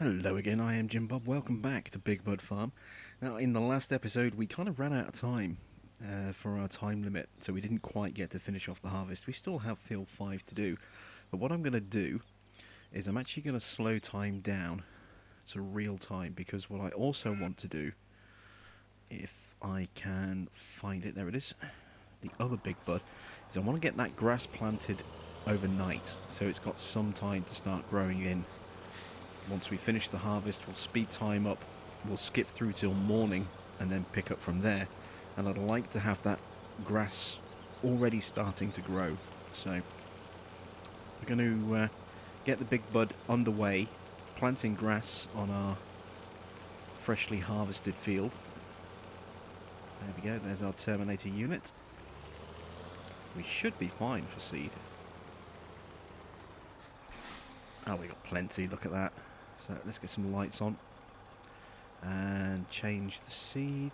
Hello again, I am Jim Bob. Welcome back to Big Bud Farm. Now, in the last episode, we kind of ran out of time for our time limit, so we didn't quite get to finish off the harvest. We still have field 5 to do, but what I'm going to do is I'm actually going to slow time down to real time, because what I also want to do, if I can find it, there it is, the other Big Bud, is I want to get that grass planted overnight, so it's got some time to start growing in. Once we finish the harvest, we'll speed time up, we'll skip through till morning and then pick up from there. And I'd like to have that grass already starting to grow. So we're going to get the Big Bud underway, planting grass on our freshly harvested field. There we go, there's our Terminator unit. We should be fine for seed. Oh, we got plenty, look at that. So let's get some lights on and change the seed.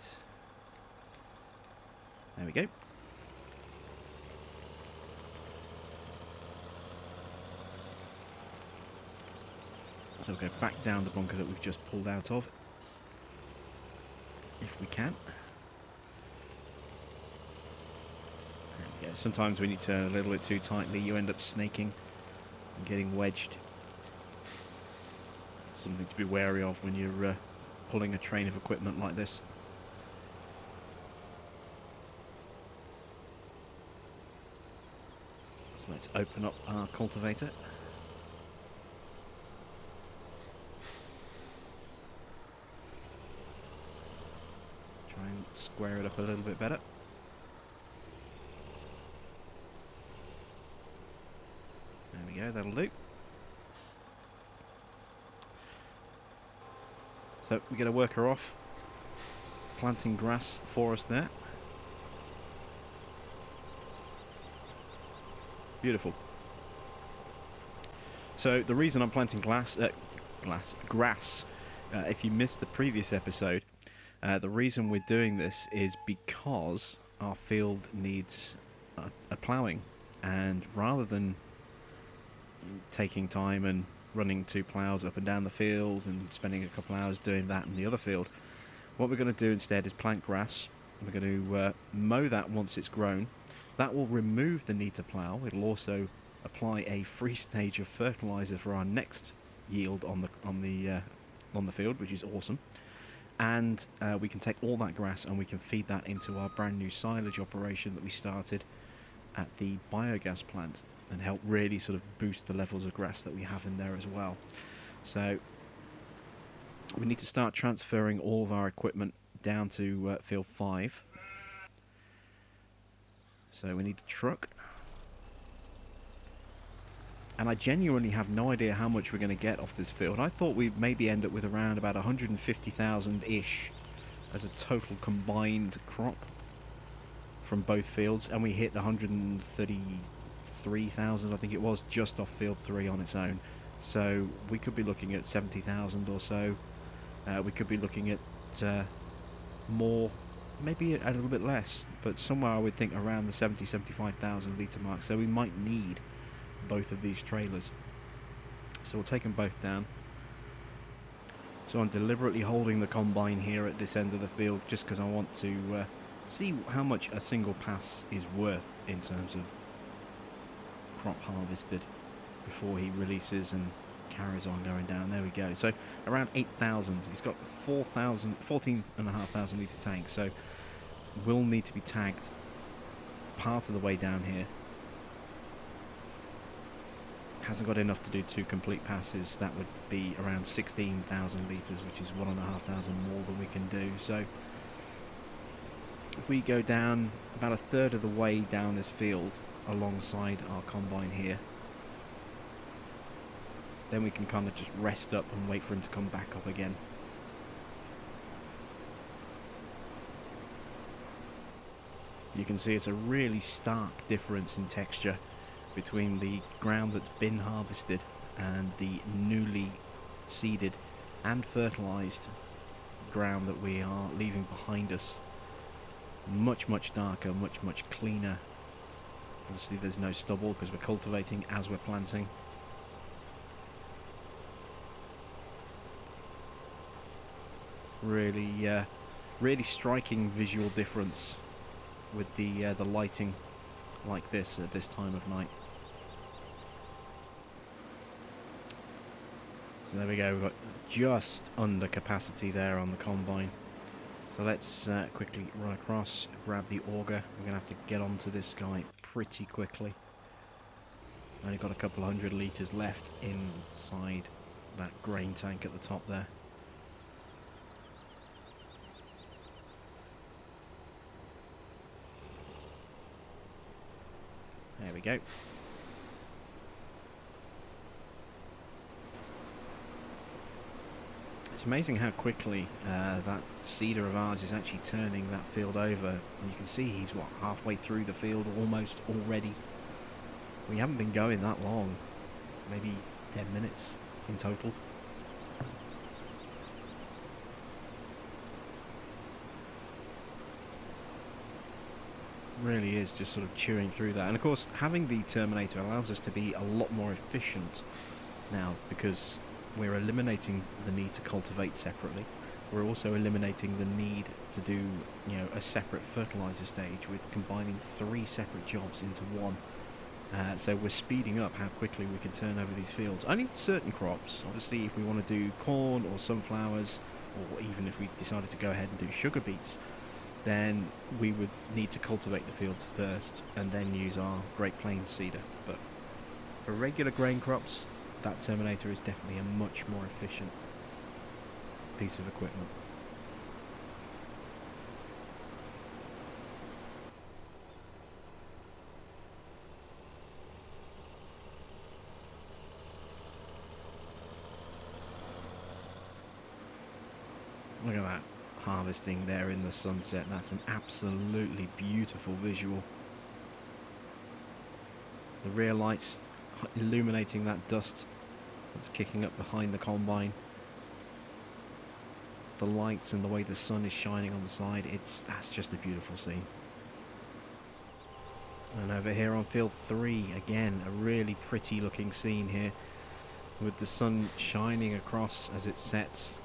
There we go. So we'll go back down the bunker that we've just pulled out of, if we can. There we go. Sometimes when you turn a little bit too tightly, you end up snaking and getting wedged. Something to be wary of when you're pulling a train of equipment like this. So let's open up our cultivator. Try and square it up a little bit better. There we go, that'll do. So we're going to work her off, planting grass for us there. Beautiful. So the reason I'm planting grass, if you missed the previous episode, the reason we're doing this is because our field needs a ploughing, and rather than taking time and running 2 ploughs up and down the field and spending a couple hours doing that in the other field, what we're going to do instead is plant grass. We're going to mow that once it's grown. That will remove the need to plough. It'll also apply a free stage of fertilizer for our next yield on the field, which is awesome. And we can take all that grass and we can feed that into our brand new silage operation that we started at the biogas plant, and help really sort of boost the levels of grass that we have in there as well. So we need to start transferring all of our equipment down to field 5. So we need the truck. And I genuinely have no idea how much we're going to get off this field. I thought we'd maybe end up with around about 150,000-ish as a total combined crop from both fields, and we hit 133,000, I think it was, just off field 3 on its own. So we could be looking at 70,000 or so. We could be looking at more, maybe a little bit less, but somewhere I would think around the 75,000 litre mark. So we might need both of these trailers. So we'll take them both down. So I'm deliberately holding the combine here at this end of the field just because I want to see how much a single pass is worth in terms of crop harvested before he releases and carries on going down. There we go. So around 8,000. He's got 14,500 litre tank, so will need to be tagged part of the way down here. Hasn't got enough to do 2 complete passes. That would be around 16,000 litres, which is 1,500 more than we can do. So if we go down about a third of the way down this field alongside our combine here, then we can kind of just rest up and wait for him to come back up again. You can see it's a really stark difference in texture between the ground that's been harvested and the newly seeded and fertilized ground that we are leaving behind us. Much darker, much cleaner. Obviously there's no stubble because we're cultivating as we're planting. Really, really striking visual difference with the lighting like this at this time of night. So there we go, we've got just under capacity there on the combine. So let's quickly run across, grab the auger. We're going to have to get onto this guy pretty quickly. Only got a couple hundred litres left inside that grain tank at the top there. There we go. It's amazing how quickly that seeder of ours is actually turning that field over. And you can see he's, what, halfway through the field almost already. We haven't been going that long. Maybe 10 minutes in total. Really is just sort of chewing through that. And of course, having the Terminator allows us to be a lot more efficient now, because we're eliminating the need to cultivate separately. We're also eliminating the need to do, you know, a separate fertilizer stage. We're combining 3 separate jobs into one. So we're speeding up how quickly we can turn over these fields. Only certain crops. Obviously, if we want to do corn or sunflowers, or even if we decided to go ahead and do sugar beets, then we would need to cultivate the fields first and then use our Great Plains seeder. But for regular grain crops, that Terminator is definitely a much more efficient piece of equipment. Look at that harvesting there in the sunset. That's an absolutely beautiful visual. The rear lights illuminating that dust that's kicking up behind the combine. The lights and the way the sun is shining on the side, that's just a beautiful scene. And over here on field 3, again, a really pretty looking scene here, with the sun shining across as it sets.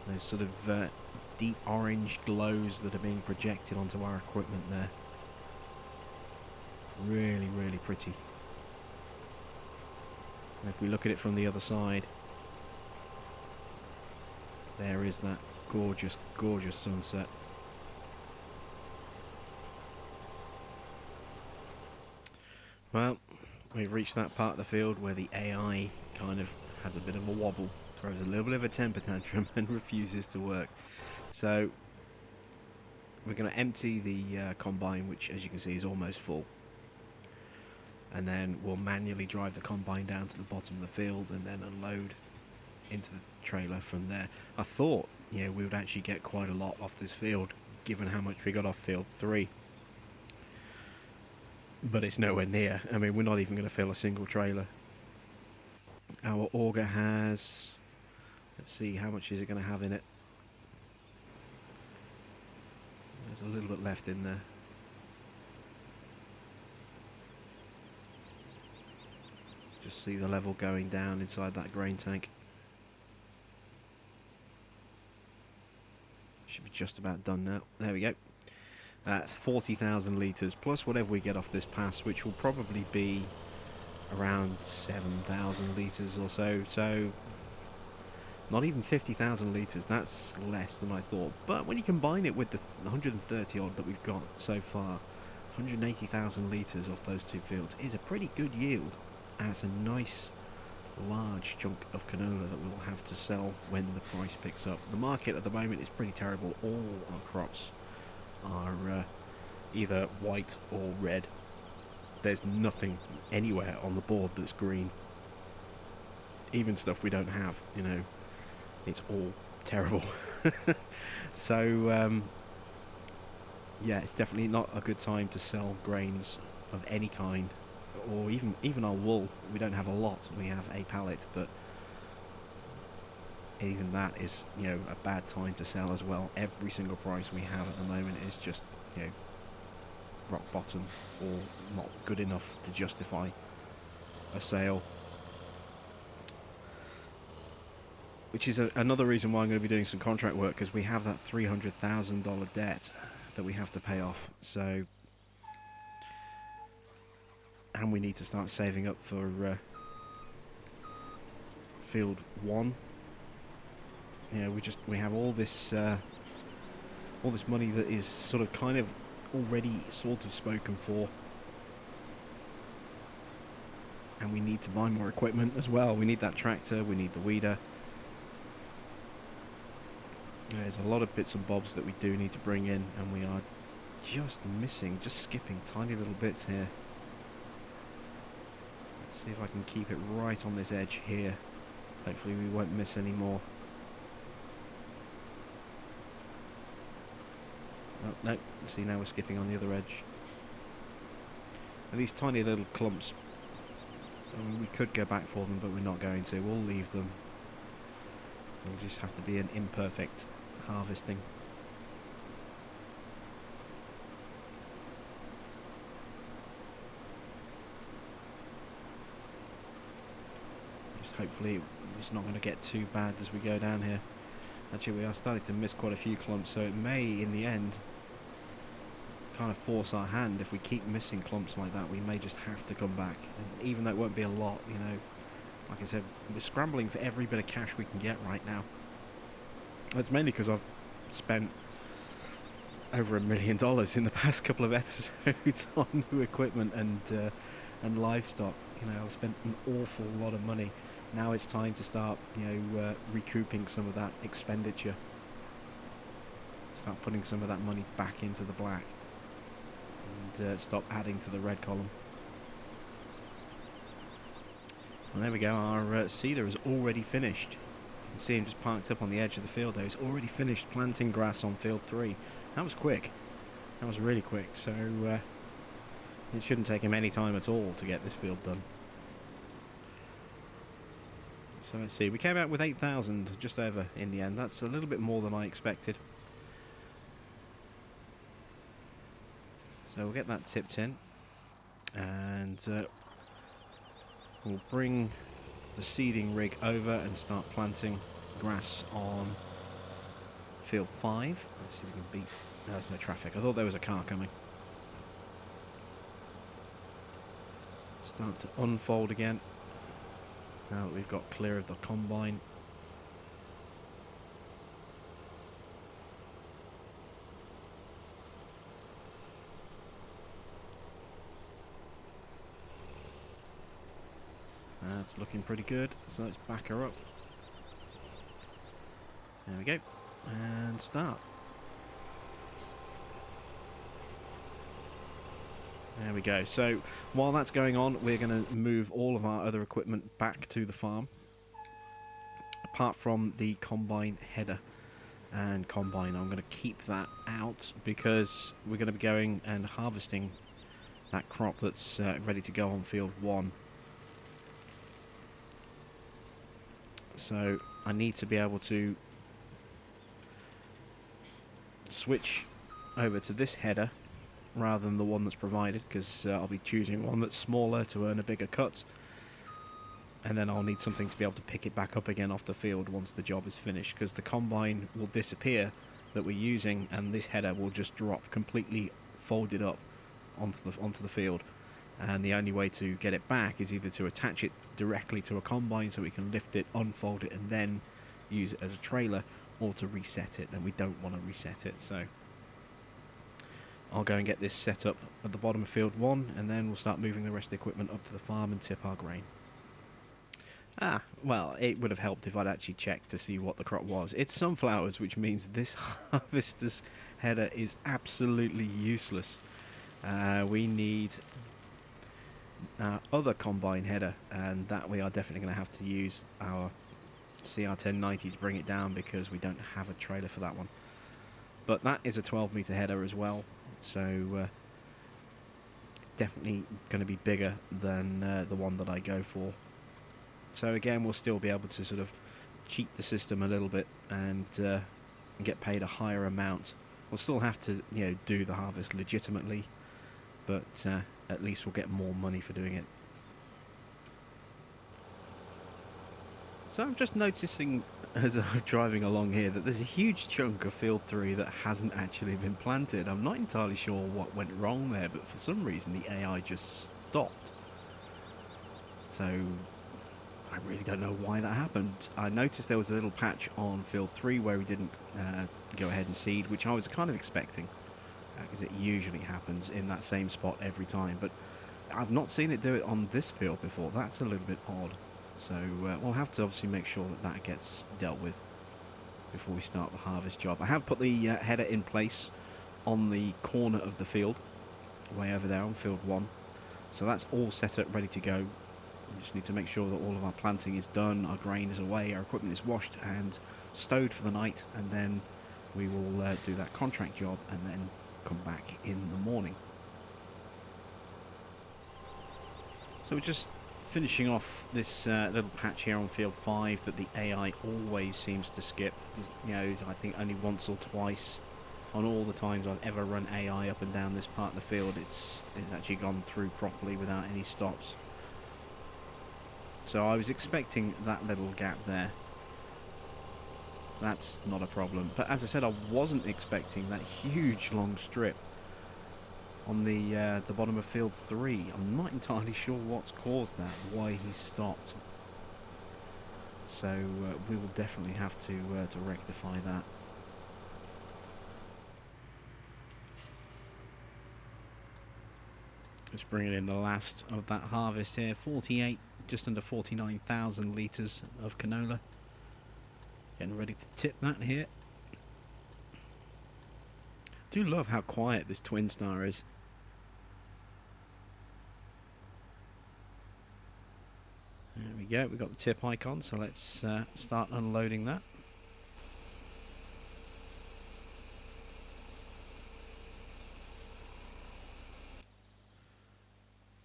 Those sort of deep orange glows that are being projected onto our equipment there. Really, really pretty. And if we look at it from the other side, there is that gorgeous, gorgeous sunset. Well, we've reached that part of the field where the AI kind of has a bit of a wobble, throws a little bit of a temper tantrum and refuses to work. So we're going to empty the combine, which as you can see is almost full. And then we'll manually drive the combine down to the bottom of the field and then unload into the trailer from there. I thought, you know, we would actually get quite a lot off this field, given how much we got off field 3. But it's nowhere near. I mean, we're not even going to fill a single trailer. Our auger has... let's see, how much is it going to have in it? There's a little bit left in there. Just see the level going down inside that grain tank. Should be just about done now. There we go. 40,000 litres plus whatever we get off this pass, which will probably be around 7,000 litres or so. So not even 50,000 litres. That's less than I thought. But when you combine it with the 130 odd that we've got so far, 180,000 litres off those 2 fields is a pretty good yield. And it's a nice large chunk of canola that we'll have to sell when the price picks up. The market at the moment is pretty terrible. All our crops are either white or red. There's nothing anywhere on the board that's green. Even stuff we don't have, you know, it's all terrible. So yeah, it's definitely not a good time to sell grains of any kind, or even our wool. We don't have a lot. We have a pallet, but even that is, you know, a bad time to sell as well. Every single price we have at the moment is just, you know, rock bottom or not good enough to justify a sale. which is another reason why I'm going to be doing some contract work, because we have that $300,000 debt that we have to pay off. So, and we need to start saving up for Field 1. You know, we have all this money that is sort of kind of already sort of spoken for, and we need to buy more equipment as well. We need that tractor, we need the weeder. There's a lot of bits and bobs that we do need to bring in, and we are just skipping tiny little bits here. Let's see if I can keep it right on this edge here. Hopefully we won't miss any more. Oh, no, see, now we're skipping on the other edge. And these tiny little clumps, I mean, we could go back for them, but we're not going to. We'll leave them. It'll just have to be an imperfect harvesting. Just hopefully it's not going to get too bad as we go down here. Actually, we are starting to miss quite a few clumps, so it may, in the end, kind of force our hand. If we keep missing clumps like that, we may just have to come back. And even though it won't be a lot, you know, like I said, we're scrambling for every bit of cash we can get right now. That's mainly because I've spent over $1 million in the past couple of episodes on new equipment and livestock. You know, I've spent an awful lot of money. Now it's time to start, you know, recouping some of that expenditure. Start putting some of that money back into the black, and stop adding to the red column. And there we go. Our seeder is already finished. You can see him just parked up on the edge of the field there. He's already finished planting grass on field 3. That was quick. That was really quick. So it shouldn't take him any time at all to get this field done. So let's see. We came out with 8,000 just over in the end. That's a little bit more than I expected. So we'll get that tipped in, and we'll bring the seeding rig over and start planting grass on field 5. Let's see if we can beat... No, there's no traffic. I thought there was a car coming. Start to unfold again. Now that we've got clear of the combine. That's looking pretty good, so let's back her up. There we go, and start. There we go. So while that's going on, we're going to move all of our other equipment back to the farm, apart from the combine header and combine. I'm going to keep that out because we're going to be going and harvesting that crop that's ready to go on field 1. So I need to be able to switch over to this header rather than the one that's provided, because I'll be choosing one that's smaller to earn a bigger cut, and then I'll need something to be able to pick it back up again off the field once the job is finished, because the combine will disappear that we're using and this header will just drop completely folded up onto the field. And the only way to get it back is either to attach it directly to a combine so we can lift it, unfold it, and then use it as a trailer, or to reset it, and we don't want to reset it. So I'll go and get this set up at the bottom of field 1, and then we'll start moving the rest of the equipment up to the farm and tip our grain. Ah, well, it would have helped if I'd actually checked to see what the crop was. It's sunflowers, which means this harvester's header is absolutely useless. We need other combine header, and that we are definitely going to have to use our CR1090 to bring it down, because we don't have a trailer for that one. But that is a 12 meter header as well, so definitely going to be bigger than the one that I go for. So again, we'll still be able to sort of cheat the system a little bit and get paid a higher amount. We'll still have to, you know, do the harvest legitimately, but at least we'll get more money for doing it. So I'm just noticing as I'm driving along here that there's a huge chunk of field 3 that hasn't actually been planted. I'm not entirely sure what went wrong there, but for some reason the AI just stopped. So I really don't know why that happened. I noticed there was a little patch on field 3 where we didn't go ahead and seed, which I was kind of expecting, because it usually happens in that same spot every time. But I've not seen it do it on this field before. That's a little bit odd. So we'll have to obviously make sure that that gets dealt with before we start the harvest job. I have put the header in place on the corner of the field, way over there on field 1. So that's all set up, ready to go. We just need to make sure that all of our planting is done, our grain is away, our equipment is washed and stowed for the night, and then we will do that contract job and then come back in the morning. So we're just finishing off this little patch here on field 5 that the AI always seems to skip. You know, I think only once or twice on all the times I've ever run AI up and down this part of the field, it's actually gone through properly without any stops. So I was expecting that little gap there. That's not a problem. But as I said, I wasn't expecting that huge long strip on the bottom of field 3. I'm not entirely sure what's caused that, why he stopped. So we will definitely have to rectify that. Just bringing in the last of that harvest here. 48, just under 49,000 litres of canola. Getting ready to tip that here. Do love how quiet this Twin Star is. There we go, we've got the tip icon, so let's start unloading that.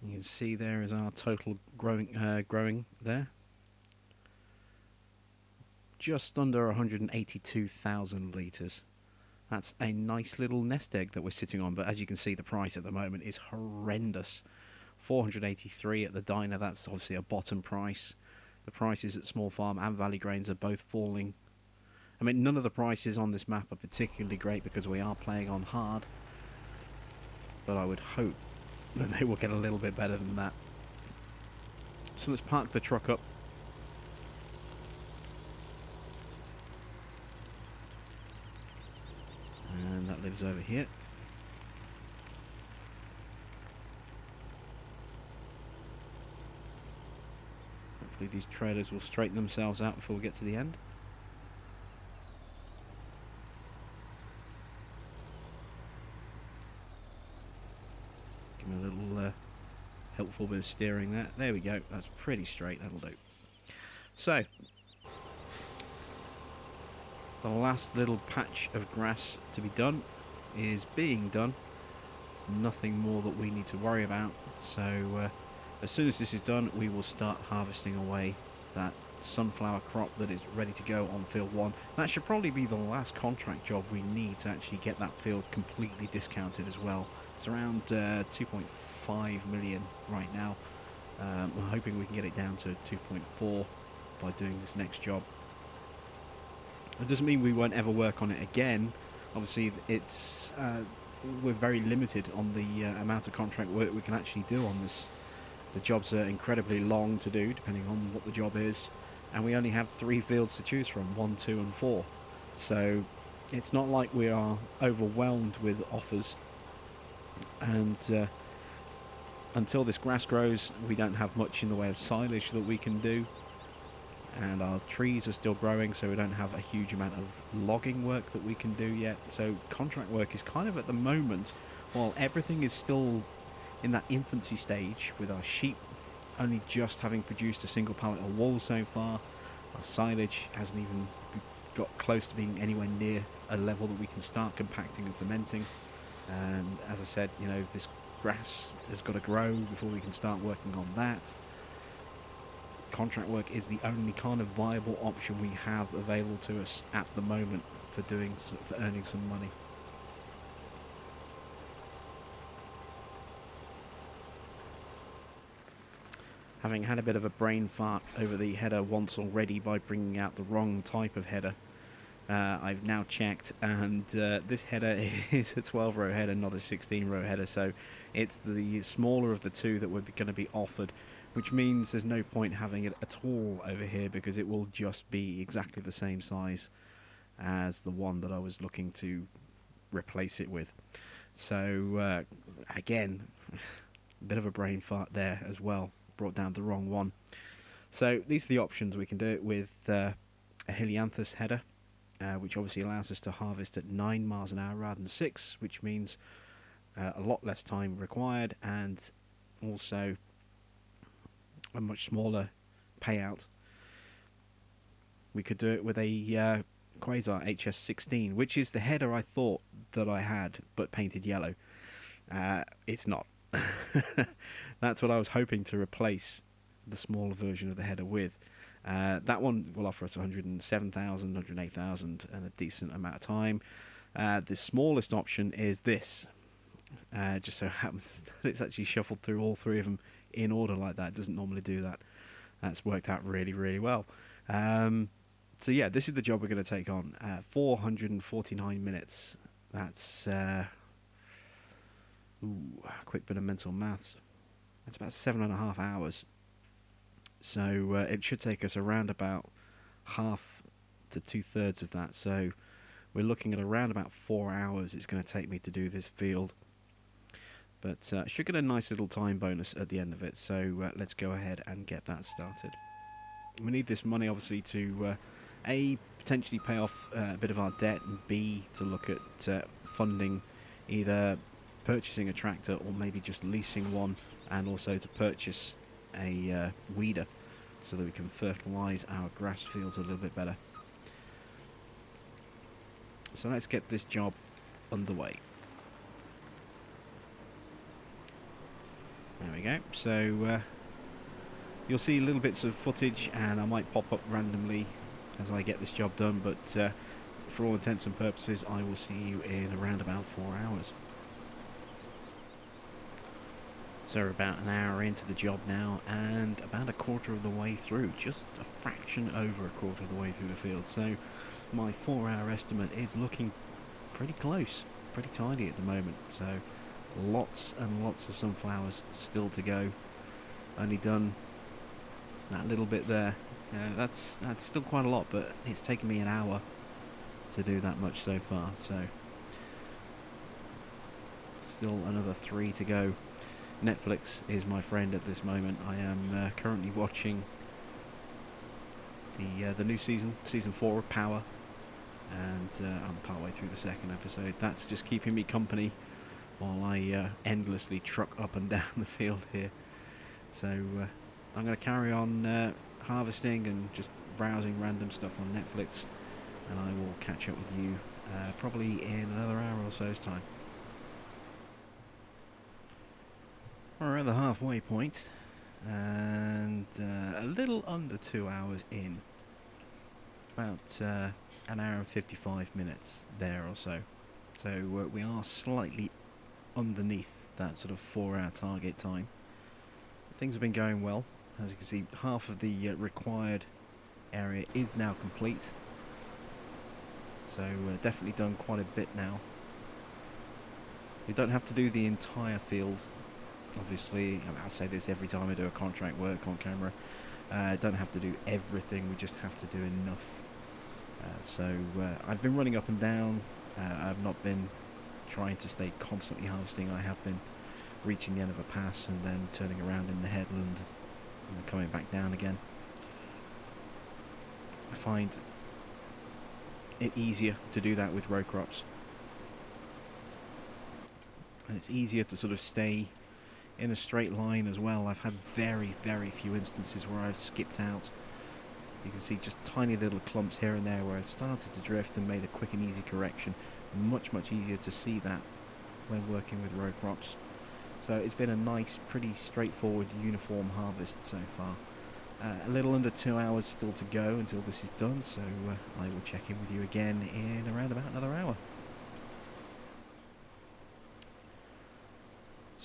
You can see there is our total growing there. Just under 182,000 litres. That's a nice little nest egg that we're sitting on, but as you can see, the price at the moment is horrendous. 483 at the diner, that's obviously a bottom price. The prices at Small Farm and Valley Grains are both falling. I mean, none of the prices on this map are particularly great because we are playing on hard, but I would hope that they will get a little bit better than that. So let's park the truck up. And that lives over here. Hopefully these trailers will straighten themselves out before we get to the end. Give me a little helpful bit of steering there. There we go. That's pretty straight. That'll do. So, the last little patch of grass to be done is being done. Nothing more that we need to worry about. So as soon as this is done, we will start harvesting away that sunflower crop that is ready to go on field 1. That should probably be the last contract job we need to actually get that field completely discounted as well. It's around 2.5 million right now. I'm hoping we can get it down to 2.4 by doing this next job. It doesn't mean we won't ever work on it again. Obviously, it's we're very limited on the amount of contract work we can actually do on this. The jobs are incredibly long to do, depending on what the job is, and we only have 3 fields to choose from, 1, 2 and 4. So it's not like we are overwhelmed with offers, and until this grass grows, we don't have much in the way of silage that we can do. And our trees are still growing, so we don't have a huge amount of logging work that we can do yet. So contract work is kind of, at the moment, while everything is still in that infancy stage, with our sheep only just having produced a single pallet of wool so far, our silage hasn't even got close to being anywhere near a level that we can start compacting and fermenting. And as I said, you know, this grass has got to grow before we can start working on that. Contract work is the only kind of viable option we have available to us at the moment for earning some money. having had a bit of a brain fart over the header once already by bringing out the wrong type of header. I've now checked, and this header is a 12-row header, not a 16-row header, so it's the smaller of the two that we're going to be offered, which means there's no point having it at all over here because it will just be exactly the same size as the one that I was looking to replace it with. So again, a bit of a brain fart there as well, brought down the wrong one. So these are the options. We can do it with a Helianthus header, which obviously allows us to harvest at 9 miles an hour rather than 6, which means a lot less time required and also a much smaller payout. We could do it with a Quasar HS16, which is the header I thought that I had, but painted yellow. It's not. That's what I was hoping to replace the smaller version of the header with. That one will offer us 107,000, 108,000 and a decent amount of time. The smallest option is this. Just so happens that it's actually shuffled through all three of them in order like that. It doesn't normally do that. That's worked out really, really well. So yeah, this is the job we're going to take on. 449 minutes. That's a quick bit of mental maths. That's about 7.5 hours. So it should take us around about half to 2/3 of that. So we're looking at around about 4 hours it's going to take me to do this field. But I should get a nice little time bonus at the end of it. So let's go ahead and get that started. We need this money obviously to A, potentially pay off a bit of our debt, and B, to look at funding either purchasing a tractor or maybe just leasing one, and also to purchase a weeder so that we can fertilise our grass fields a little bit better. So let's get this job underway. There we go. So you'll see little bits of footage and I might pop up randomly as I get this job done, but for all intents and purposes I will see you in around about 4 hours. So we're about an hour into the job now and about a quarter of the way through, just a fraction over a quarter of the way through the field. So my 4-hour estimate is looking pretty close, pretty tidy at the moment. So lots and lots of sunflowers still to go. Only done that little bit there. That's still quite a lot, but it's taken me an hour to do that much so far. So still another 3 to go. Netflix is my friend at this moment. I am currently watching the new season 4 of Power, and I'm partway through the 2nd episode. That's just keeping me company while I endlessly truck up and down the field here. So I'm going to carry on harvesting and just browsing random stuff on Netflix, and I will catch up with you probably in another hour or so's time. We're at the halfway point, and a little under 2 hours in. About an hour and 55 minutes there or so. So we are slightly underneath that sort of 4-hour target time. Things have been going well. As you can see, half of the required area is now complete. So definitely done quite a bit now. We don't have to do the entire field. Obviously, I say this every time I do a contract work on camera. Don't have to do everything, we just have to do enough. So I've been running up and down. I've not been trying to stay constantly harvesting. I have been reaching the end of a pass and then turning around in the headland and then coming back down again. I find it easier to do that with row crops. And it's easier to sort of stay in a straight line as well. I've had very, very few instances where I've skipped out. You can see just tiny little clumps here and there where I've started to drift and made a quick and easy correction. Much, much easier to see that when working with row crops. So it's been a nice, pretty straightforward, uniform harvest so far. A little under 2 hours still to go until this is done, so I will check in with you again in around about another hour.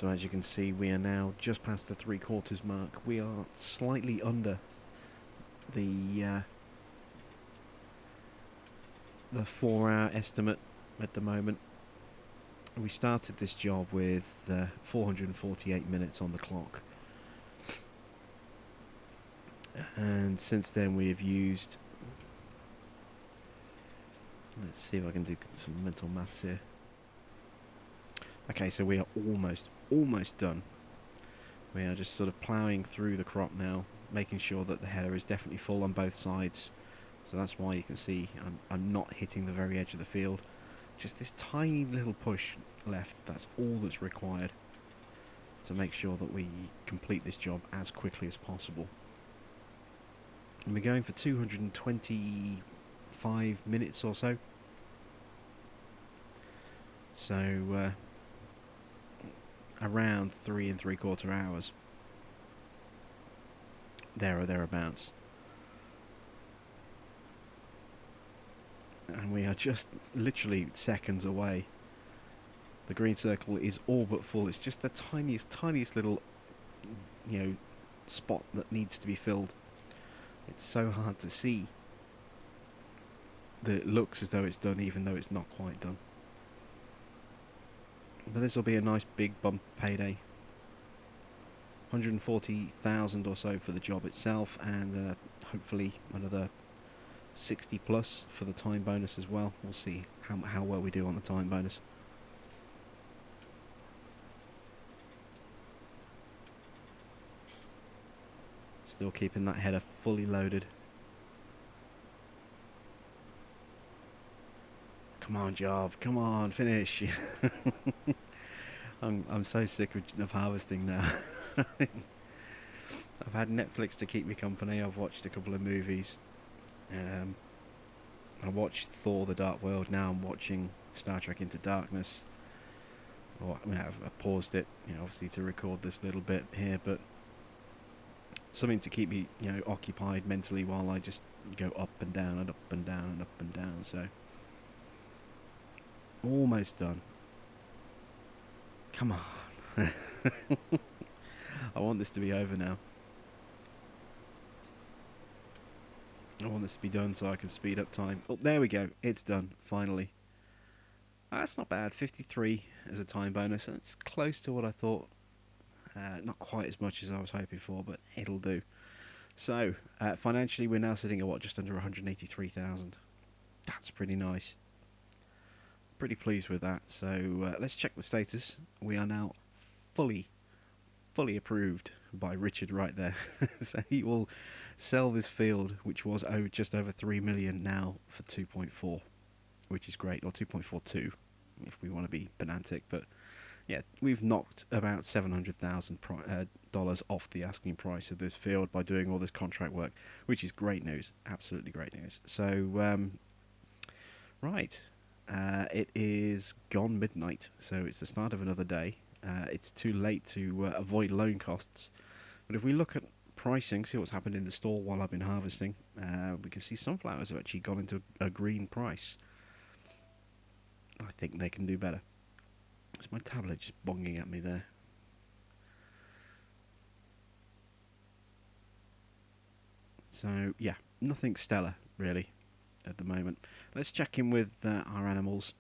So as you can see, we are now just past the 3/4 mark. We are slightly under the 4-hour estimate at the moment. We started this job with 448 minutes on the clock, and since then we have used, let's see if I can do some mental maths here. Okay, so we are almost done. We are just sort of ploughing through the crop now, making sure that the header is definitely full on both sides. So that's why you can see I'm not hitting the very edge of the field. Just this tiny little push left, that's all that's required to make sure that we complete this job as quickly as possible. And we're going for 225 minutes or so. So around 3 3/4 hours. There or thereabouts. And we are just literally seconds away. The green circle is all but full. It's just the tiniest little, spot that needs to be filled. It's so hard to see that it looks as though it's done, even though it's not quite done. But this will be a nice big bump payday. 140,000 or so for the job itself, and hopefully another 60 plus for the time bonus as well. We'll see how well we do on the time bonus. Still keeping that header fully loaded. Come on, job. Come on, finish. I'm so sick of harvesting now. I've had Netflix to keep me company. I've watched a couple of movies. I watched Thor: The Dark World. Now I'm watching Star Trek Into Darkness. I've paused it, obviously to record this little bit here, but something to keep me, occupied mentally while I just go up and down and up and down and up and down. So almost done. Come on. I want this to be over now. I want this to be done so I can speed up time. Oh, there we go. It's done, finally. That's not bad. 53 as a time bonus. That's close to what I thought. Not quite as much as I was hoping for, but it'll do. So, financially, we're now sitting at, just under 183,000. That's pretty nice. Pretty pleased with that. So, let's check the status. We are now fully approved by Richard right there. So he will sell this field, which was just over 3 million, now for 2.4, which is great, or 2.42 if we want to be pedantic. But yeah, we've knocked about $700,000 off the asking price of this field by doing all this contract work, which is great news, absolutely great news. So right, it is gone midnight, so it's the start of another day. It's too late to avoid loan costs. But if we look at pricing, see what's happened in the store while I've been harvesting, we can see sunflowers have actually gone into a green price. I think they can do better. It's my tablet just bonging at me there. So, yeah, nothing stellar, really, at the moment. Let's check in with our animals,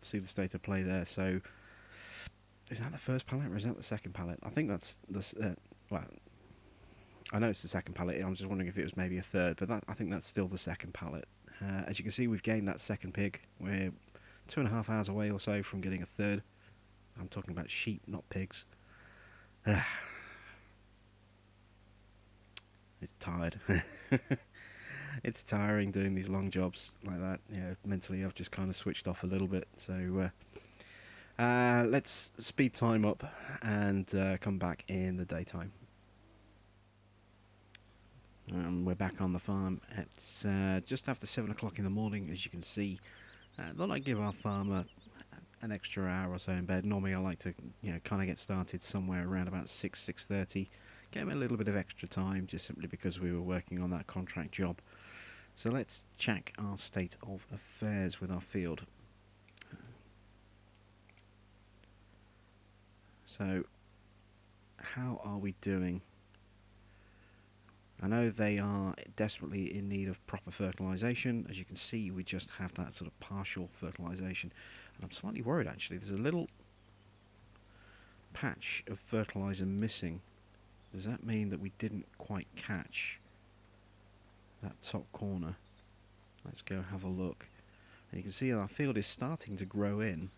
see the state of play there. So, is that the first pallet or is that the second pallet? I think that's the... well, I know it's the second pallet. I'm just wondering if it was maybe a third, but I think that's still the second pallet. As you can see, we've gained that second pig. We're 2.5 hours away or so from getting a third. I'm talking about sheep, not pigs. It's tired. It's tiring doing these long jobs like that. Yeah, mentally I've just kind of switched off a little bit. So let's speed time up and come back in the daytime. We're back on the farm. It's just after 7 o'clock in the morning, as you can see. Thought I'd give our farmer an extra hour or so in bed. Normally I like to, kind of get started somewhere around about 6:30. Gave him a little bit of extra time, just simply because we were working on that contract job. So let's check our state of affairs with our field. So, how are we doing? I know they are desperately in need of proper fertilisation. As you can see, we just have that sort of partial fertilisation. And I'm slightly worried, actually. There's a little patch of fertiliser missing. Does that mean that we didn't quite catch that top corner? Let's go have a look. And you can see our field is starting to grow in.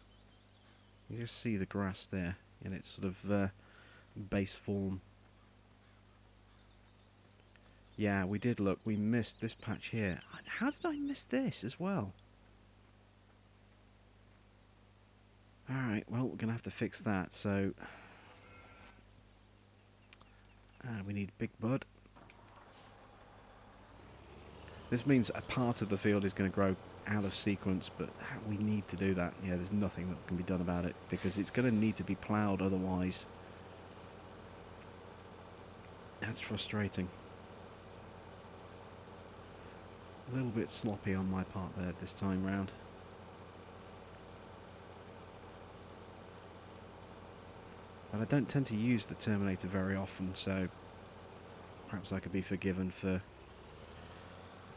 You just see the grass there in its sort of base form. Yeah, we did look. We missed this patch here. How did I miss this as well? Alright, well, we're going to have to fix that. So, we need Big Bud. This means a part of the field is going to grow out of sequence, but we need to do that. Yeah, there's nothing that can be done about it, because it's going to need to be ploughed otherwise. That's frustrating. A little bit sloppy on my part there this time round. But I don't tend to use the Terminator very often, so perhaps I could be forgiven for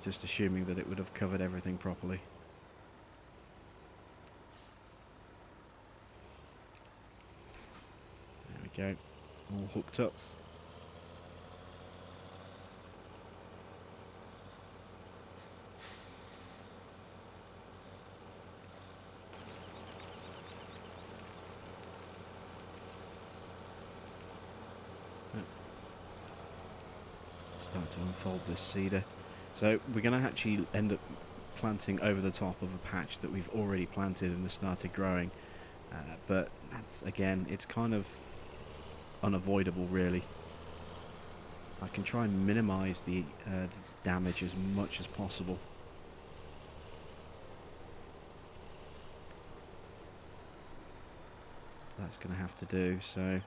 just assuming that it would have covered everything properly. There we go, all hooked up. Start to unfold this seeder. So we're going to actually end up planting over the top of a patch that we've already planted and has started growing. But that's, again, it's kind of unavoidable, really. I can try and minimise the damage as much as possible. That's going to have to do, so...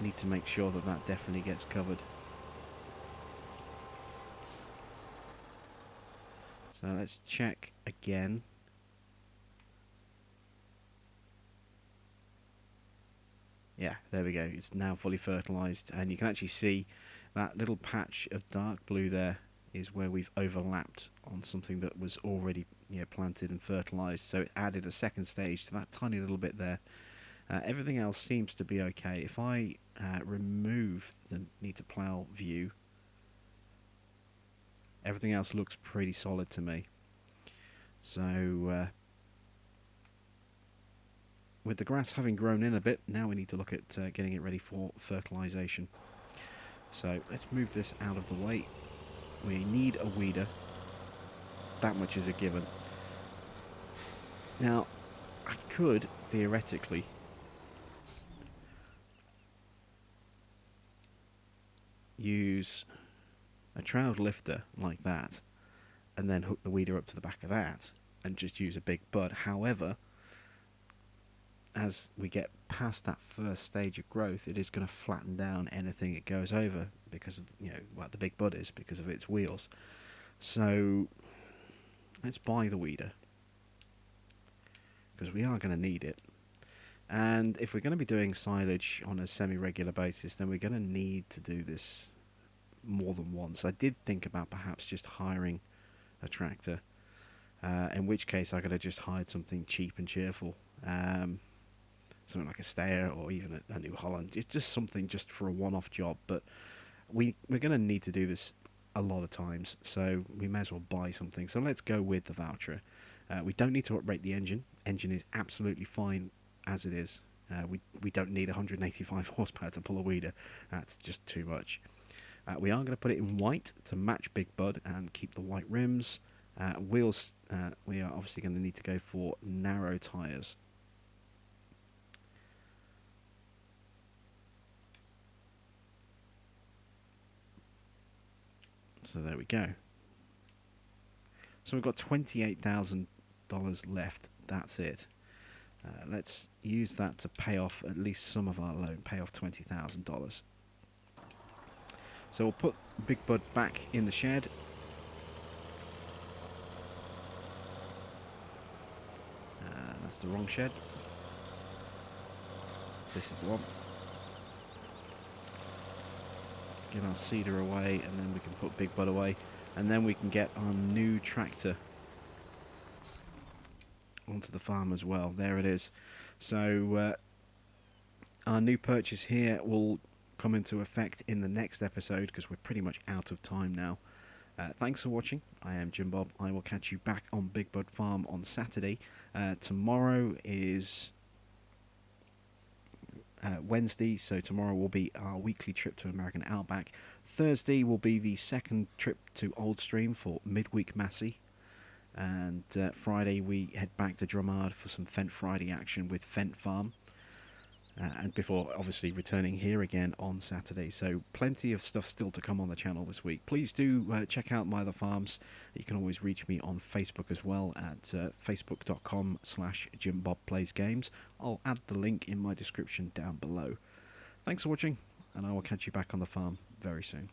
need to make sure that that definitely gets covered. So let's check again. Yeah, there we go. It's now fully fertilised, and you can actually see that little patch of dark blue there is where we've overlapped on something that was already, you know, planted and fertilised. So it added a second stage to that tiny little bit there. Everything else seems to be okay. If I remove the need to plough view, everything else looks pretty solid to me. So with the grass having grown in a bit, now we need to look at getting it ready for fertilisation. So let's move this out of the way. We need a weeder. That much is a given. Now, I could theoretically use a trowel lifter like that and then hook the weeder up to the back of that and just use a Big Bud. However, as we get past that first stage of growth, it is going to flatten down anything it goes over because of, you know, what the Big Bud is, because of its wheels. So let's buy the weeder, because we are going to need it. And if we're going to be doing silage on a semi-regular basis, then we're going to need to do this more than once. I did think about perhaps just hiring a tractor, in which case I could have just hired something cheap and cheerful, something like a Steyr or even a New Holland. It's just something just for a one-off job. But we're going to need to do this a lot of times, so we may as well buy something. So let's go with the Valtra. We don't need to uprate the engine. Engine is absolutely fine as it is. We don't need 185 horsepower to pull a weeder. That's just too much. We are going to put it in white to match Big Bud and keep the white rims. Wheels, we are obviously going to need to go for narrow tyres. So there we go. So we've got $28,000 left. That's it. Let's use that to pay off at least some of our loan, pay off $20,000. So we'll put Big Bud back in the shed. That's the wrong shed. This is the one. Get our seeder away, and then we can put Big Bud away, and then we can get our new tractor onto the farm as well. There it is. So our new purchase here will come into effect in the next episode because we're pretty much out of time now. Thanks for watching. I am Jim Bob. I will catch you back on Big Bud Farm on Saturday. Tomorrow is Wednesday, so tomorrow will be our weekly trip to American Outback. Thursday will be the second trip to Oldstream for midweek Massey. And Friday we head back to Drummard for some Fent Friday action with Fent Farm. And before obviously returning here again on Saturday. So plenty of stuff still to come on the channel this week. Please do check out my other farms. You can always reach me on Facebook as well at facebook.com/JimBobPlaysGames. I'll add the link in my description down below. Thanks for watching, and I will catch you back on the farm very soon.